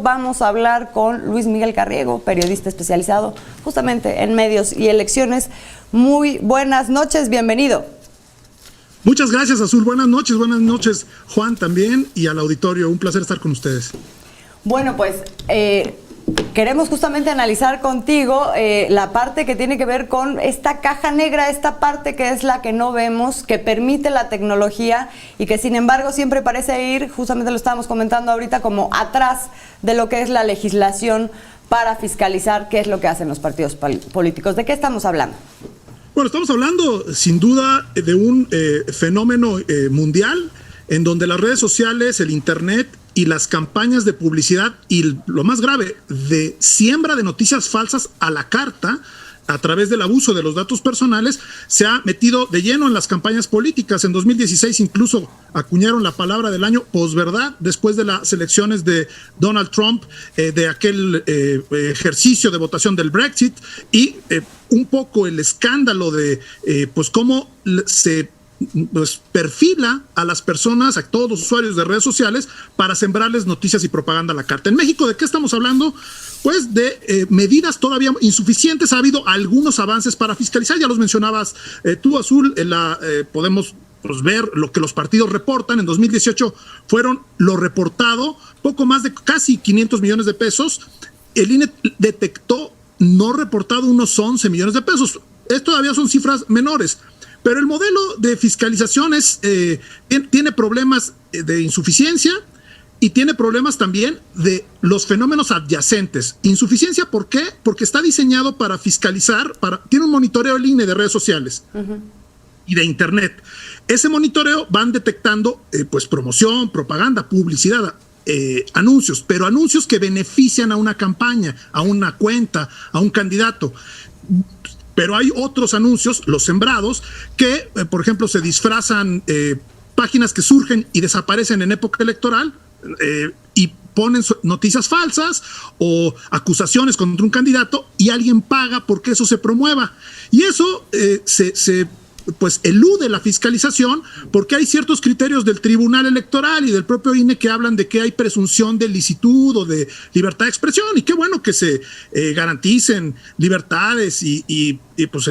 Vamos a hablar con Luis Miguel Carriego, periodista especializado justamente en medios y elecciones. Muy buenas noches, bienvenido. Muchas gracias, Azul. Buenas noches, Juan también, y al auditorio. Un placer estar con ustedes. Bueno, pues queremos justamente analizar contigo la parte que tiene que ver con esta caja negra, esta parte que es la que no vemos, que permite la tecnología y que sin embargo siempre parece ir, justamente lo estábamos comentando ahorita, como atrás de lo que es la legislación para fiscalizar qué es lo que hacen los partidos políticos. ¿De qué estamos hablando? Bueno, estamos hablando sin duda de un fenómeno mundial en donde las redes sociales, el internet y las campañas de publicidad y lo más grave, de siembra de noticias falsas a la carta a través del abuso de los datos personales, se ha metido de lleno en las campañas políticas. En 2016 incluso acuñaron la palabra del año posverdad, después de las elecciones de Donald Trump, de aquel ejercicio de votación del Brexit, y un poco el escándalo de pues cómo se perfila a las personas, a todos los usuarios de redes sociales, para sembrarles noticias y propaganda a la carta. En México, ¿de qué estamos hablando? Pues de medidas todavía insuficientes. Ha habido algunos avances para fiscalizar, ya los mencionabas tú, Azul. Podemos ver lo que los partidos reportan. En 2018 fueron lo reportado, poco más de casi 500 millones de pesos. El INE detectó no reportado unos 11 millones de pesos. Esto todavía son cifras menores. Pero el modelo de fiscalización tiene problemas de insuficiencia y tiene problemas también de los fenómenos adyacentes. Insuficiencia, ¿por qué? Porque está diseñado para fiscalizar, tiene un monitoreo el INE de redes sociales y de internet. Ese monitoreo van detectando pues promoción, propaganda, publicidad, anuncios, pero anuncios que benefician a una campaña, a una cuenta, a un candidato. Pero hay otros anuncios, los sembrados, que, por ejemplo, se disfrazan páginas que surgen y desaparecen en época electoral y ponen noticias falsas o acusaciones contra un candidato y alguien paga porque eso se promueva. Y eso pues elude la fiscalización porque hay ciertos criterios del Tribunal Electoral y del propio INE que hablan de que hay presunción de licitud o de libertad de expresión, y qué bueno que se garanticen libertades y pues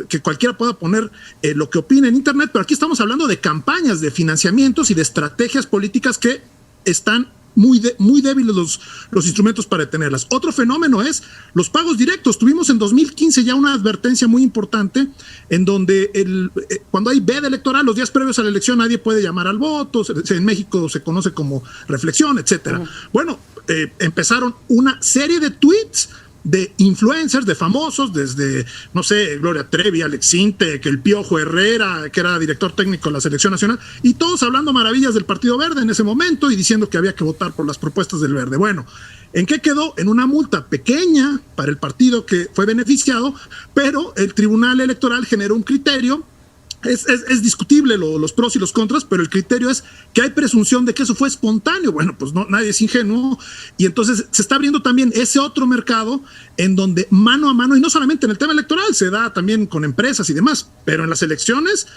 que cualquiera pueda poner lo que opine en internet, pero aquí estamos hablando de campañas, de financiamientos y de estrategias políticas que están muy débiles los instrumentos para detenerlas. Otro fenómeno es los pagos directos. Tuvimos en 2015 ya una advertencia muy importante en donde cuando hay veda electoral, los días previos a la elección nadie puede llamar al voto. En México se conoce como reflexión, etcétera. Bueno, empezaron una serie de tweets de influencers, de famosos, desde, no sé, Gloria Trevi, Alex Sintek, el Piojo Herrera, que era director técnico de la Selección Nacional, y todos hablando maravillas del Partido Verde en ese momento y diciendo que había que votar por las propuestas del Verde. Bueno, ¿en qué quedó? En una multa pequeña para el partido que fue beneficiado, pero el Tribunal Electoral generó un criterio. Es discutible los pros y los contras, pero el criterio es que hay presunción de que eso fue espontáneo. Bueno, pues no, nadie es ingenuo, y entonces se está abriendo también ese otro mercado en donde mano a mano, y no solamente en el tema electoral, se da también con empresas y demás, pero en las elecciones,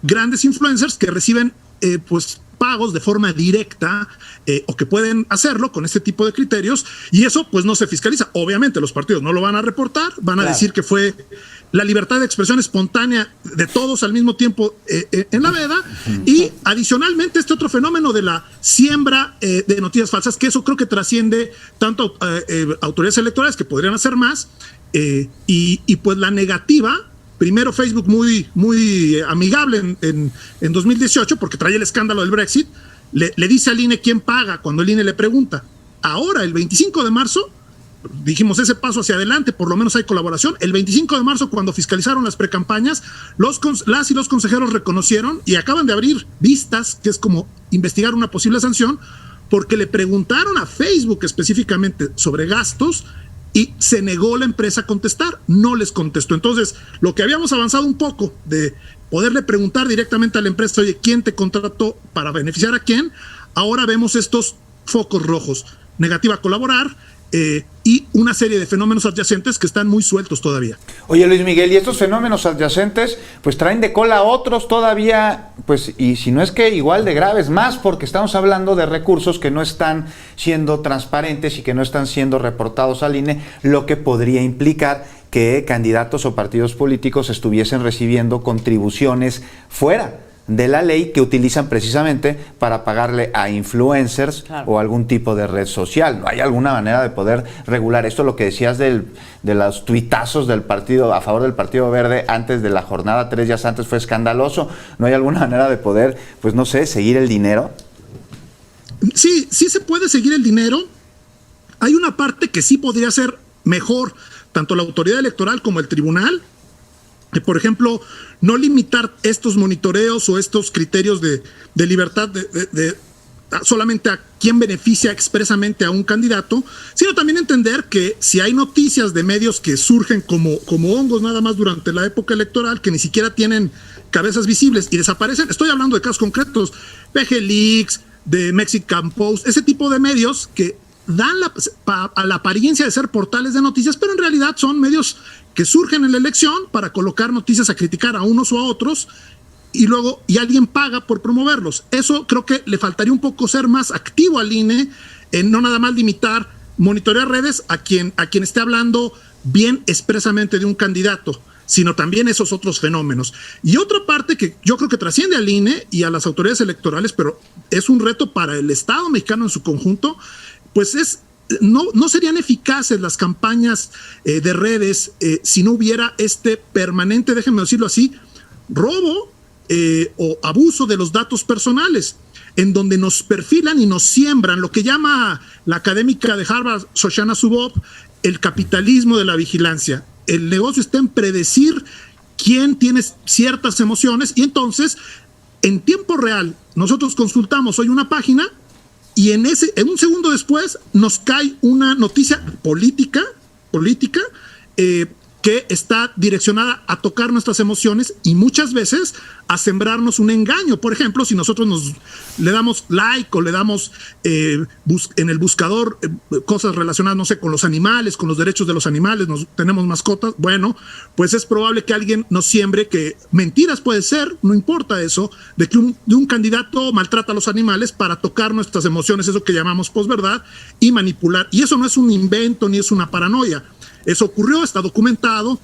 grandes influencers que reciben pues pagos de forma directa o que pueden hacerlo con este tipo de criterios, y eso pues no se fiscaliza. Obviamente los partidos no lo van a reportar, van a decir que fue la libertad de expresión espontánea de todos al mismo tiempo en la veda, y adicionalmente este otro fenómeno de la siembra de noticias falsas, que eso creo que trasciende tanto autoridades electorales, que podrían hacer más, y pues la negativa. Primero Facebook muy amigable en 2018 porque traía el escándalo del Brexit, le dice al INE quién paga cuando el INE le pregunta. Ahora, el 25 de marzo, dijimos ese paso hacia adelante, por lo menos hay colaboración. El 25 de marzo, cuando fiscalizaron las precampañas, las y los consejeros reconocieron y acaban de abrir vistas, que es como investigar una posible sanción, porque le preguntaron a Facebook específicamente sobre gastos y se negó la empresa a contestar, no les contestó. Entonces, lo que habíamos avanzado un poco de poderle preguntar directamente a la empresa, oye, ¿quién te contrató para beneficiar a quién? Ahora vemos estos focos rojos, negativa a colaborar, y una serie de fenómenos adyacentes que están muy sueltos todavía. Oye, Luis Miguel, y estos fenómenos adyacentes pues traen de cola a otros todavía, pues, y si no es que igual de graves, más porque estamos hablando de recursos que no están siendo transparentes y que no están siendo reportados al INE, lo que podría implicar que candidatos o partidos políticos estuviesen recibiendo contribuciones fuera de la ley que utilizan precisamente para pagarle a influencers, claro, o algún tipo de red social. ¿No hay alguna manera de poder regular esto? Lo que decías de los tuitazos del partido a favor del Partido Verde antes de la jornada, 3 días antes, fue escandaloso. ¿No hay alguna manera de poder, pues no sé, seguir el dinero? Sí, sí se puede seguir el dinero. Hay una parte que sí podría ser mejor, tanto la autoridad electoral como el tribunal, que por ejemplo no limitar estos monitoreos o estos criterios de libertad de solamente a quien beneficia expresamente a un candidato, sino también entender que si hay noticias de medios que surgen como hongos nada más durante la época electoral, que ni siquiera tienen cabezas visibles y desaparecen, estoy hablando de casos concretos, PG Leaks, de Mexican Post, ese tipo de medios que dan a la apariencia de ser portales de noticias, pero en realidad son medios que surgen en la elección para colocar noticias a criticar a unos o a otros y luego alguien paga por promoverlos. Eso creo que le faltaría un poco ser más activo al INE, en no nada más limitar, monitorear redes a quien esté hablando bien expresamente de un candidato, sino también esos otros fenómenos. Y otra parte que yo creo que trasciende al INE y a las autoridades electorales, pero es un reto para el Estado mexicano en su conjunto, pues no serían eficaces las campañas de redes si no hubiera este permanente, déjenme decirlo así, robo o abuso de los datos personales, en donde nos perfilan y nos siembran lo que llama la académica de Harvard, Shoshana Zuboff, el capitalismo de la vigilancia. El negocio está en predecir quién tiene ciertas emociones y entonces, en tiempo real, nosotros consultamos hoy una página y en un segundo después nos cae una noticia política que está direccionada a tocar nuestras emociones y muchas veces a sembrarnos un engaño. Por ejemplo, si nosotros le damos like o le damos en el buscador cosas relacionadas, no sé, con los animales, con los derechos de los animales, tenemos mascotas, bueno, pues es probable que alguien nos siembre que mentiras puede ser, no importa eso, de que un candidato maltrata a los animales para tocar nuestras emociones, eso que llamamos posverdad, y manipular. Y eso no es un invento ni es una paranoia. Eso ocurrió, está documentado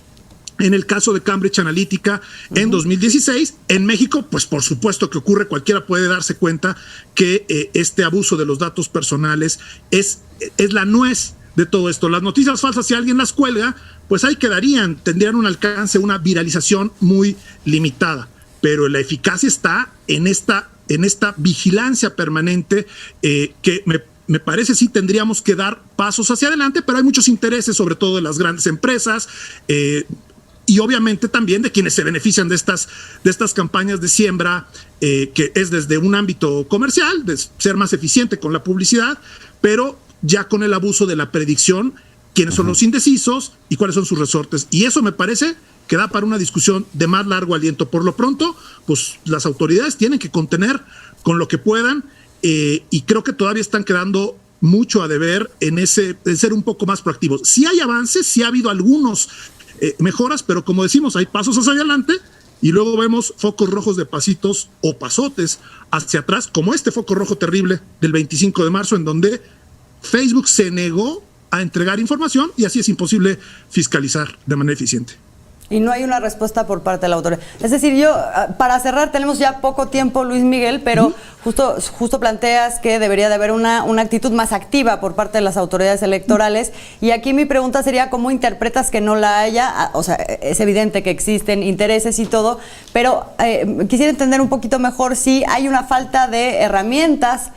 en el caso de Cambridge Analytica en 2016. En México, pues por supuesto que ocurre, cualquiera puede darse cuenta que este abuso de los datos personales es la nuez de todo esto. Las noticias falsas, si alguien las cuelga, pues ahí quedarían, tendrían un alcance, una viralización muy limitada. Pero la eficacia está en esta vigilancia permanente que me parece sí tendríamos que dar pasos hacia adelante, pero hay muchos intereses, sobre todo de las grandes empresas y obviamente también de quienes se benefician de estas campañas de siembra, que es desde un ámbito comercial, de ser más eficiente con la publicidad, pero ya con el abuso de la predicción, quiénes son los indecisos y cuáles son sus resortes. Y eso me parece que da para una discusión de más largo aliento. Por lo pronto, pues las autoridades tienen que contener con lo que puedan. Y creo que todavía están quedando mucho a deber en ser un poco más proactivos. Sí hay avances, sí ha habido algunos mejoras, pero como decimos, hay pasos hacia adelante y luego vemos focos rojos de pasitos o pasotes hacia atrás, como este foco rojo terrible del 25 de marzo, en donde Facebook se negó a entregar información y así es imposible fiscalizar de manera eficiente. Y no hay una respuesta por parte de la autoridad. Es decir, para cerrar, tenemos ya poco tiempo, Luis Miguel, pero justo planteas que debería de haber una actitud más activa por parte de las autoridades electorales. Y aquí mi pregunta sería, ¿cómo interpretas que no la haya? O sea, es evidente que existen intereses y todo, pero quisiera entender un poquito mejor si hay una falta de herramientas,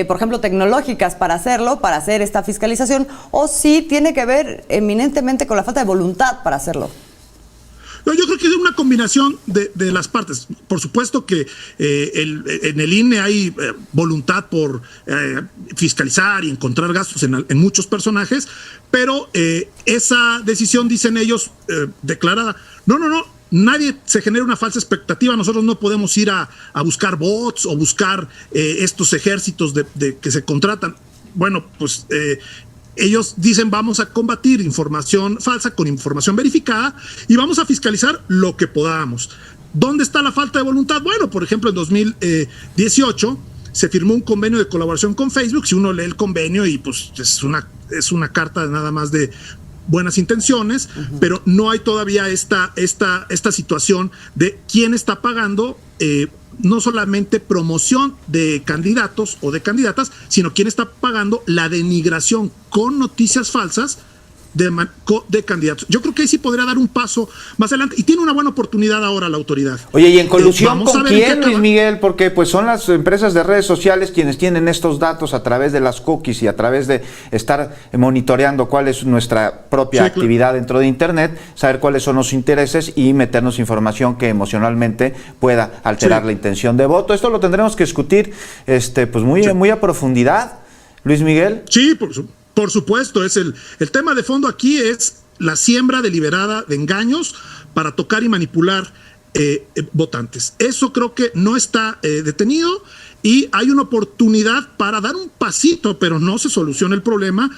por ejemplo, tecnológicas para hacerlo, para hacer esta fiscalización, o si tiene que ver eminentemente con la falta de voluntad para hacerlo. Yo creo que es una combinación de las partes. Por supuesto que en el INE hay voluntad por fiscalizar y encontrar gastos en muchos personajes, pero esa decisión, dicen ellos, declarada, no, nadie se genera una falsa expectativa. Nosotros no podemos ir a buscar bots o buscar estos ejércitos que se contratan. Bueno, pues ellos dicen vamos a combatir información falsa con información verificada y vamos a fiscalizar lo que podamos. ¿Dónde está la falta de voluntad? Bueno, por ejemplo, en 2018 se firmó un convenio de colaboración con Facebook. Si uno lee el convenio y pues es una carta nada más de buenas intenciones, pero no hay todavía esta situación de quién está pagando no solamente promoción de candidatos o de candidatas, sino quién está pagando la denigración con noticias falsas de candidatos. Yo creo que ahí sí podría dar un paso más adelante y tiene una buena oportunidad ahora la autoridad. Oye, ¿y en colusión con quién, Luis Miguel? Porque pues son las empresas de redes sociales quienes tienen estos datos a través de las cookies y a través de estar monitoreando cuál es nuestra propia actividad dentro de Internet, saber cuáles son los intereses y meternos información que emocionalmente pueda alterar la intención de voto. Esto lo tendremos que discutir pues muy a profundidad, Luis Miguel. Sí, por supuesto, es el tema de fondo aquí es la siembra deliberada de engaños para tocar y manipular votantes. Eso creo que no está detenido y hay una oportunidad para dar un pasito, pero no se soluciona el problema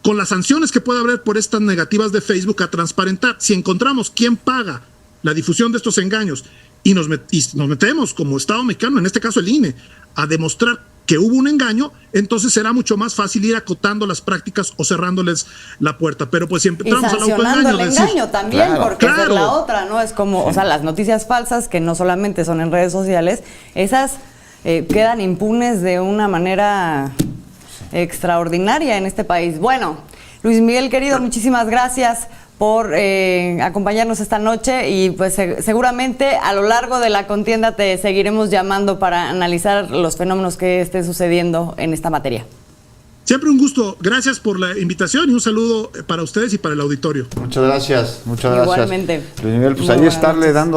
con las sanciones que puede haber por estas negativas de Facebook a transparentar. Si encontramos quién paga la difusión de estos engaños y nos metemos como Estado mexicano, en este caso el INE, a demostrar que hubo un engaño, entonces será mucho más fácil ir acotando las prácticas o cerrándoles la puerta. Pero pues si entramos al autoengaño, el engaño también, porque esa es la otra, ¿no? Es como, o sea, las noticias falsas que no solamente son en redes sociales, esas quedan impunes de una manera extraordinaria en este país. Bueno, Luis Miguel, querido, muchísimas gracias por acompañarnos esta noche y pues seguramente a lo largo de la contienda te seguiremos llamando para analizar los fenómenos que estén sucediendo en esta materia. Siempre un gusto. Gracias por la invitación y un saludo para ustedes y para el auditorio. Muchas gracias. Igualmente. Luis Miguel, pues ahí estarle dando